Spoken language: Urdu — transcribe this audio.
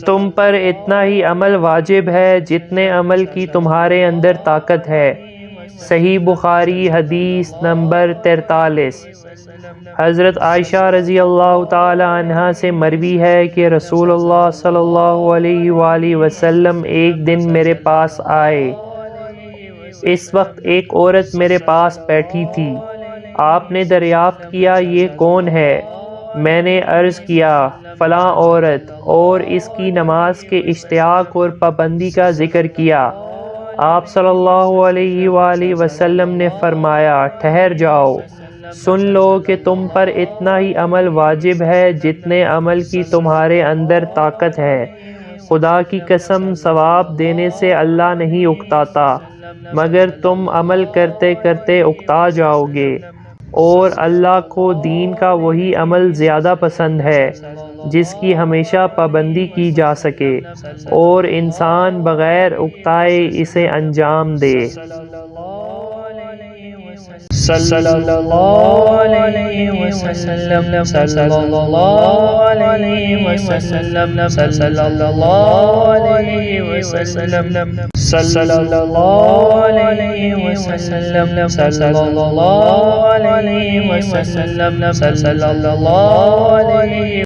تم پر اتنا ہی عمل واجب ہے جتنے عمل کی تمہارے اندر طاقت ہے۔ صحیح بخاری حدیث نمبر 43۔ حضرت عائشہ رضی اللہ تعالی عنہا سے مروی ہے کہ رسول اللہ صلی اللہ علیہ وآلہ وسلم ایک دن میرے پاس آئے۔ اس وقت ایک عورت میرے پاس بیٹھی تھی۔ آپ نے دریافت کیا یہ کون ہے؟ میں نے عرض کیا فلاں عورت، اور اس کی نماز کے اشتیاق اور پابندی کا ذکر کیا۔ آپ صلی اللہ علیہ وآلہ وسلم نے فرمایا ٹھہر جاؤ، سن لو کہ تم پر اتنا ہی عمل واجب ہے جتنے عمل کی تمہارے اندر طاقت ہے۔ خدا کی قسم ثواب دینے سے اللہ نہیں اکتاتا، مگر تم عمل کرتے کرتے اکتا جاؤ گے، اور اللہ کو دین کا وہی عمل زیادہ پسند ہے جس کی ہمیشہ پابندی کی جا سکے اور انسان بغیر اکتائے اسے انجام دے۔ صلی اللہ علیہ وسلم، صلی اللہ علیہ وسلم، صلی اللہ علیہ وسلم، صلی اللہ علیہ وسلم، صلی اللہ علیہ وسلم، صلی اللہ علیہ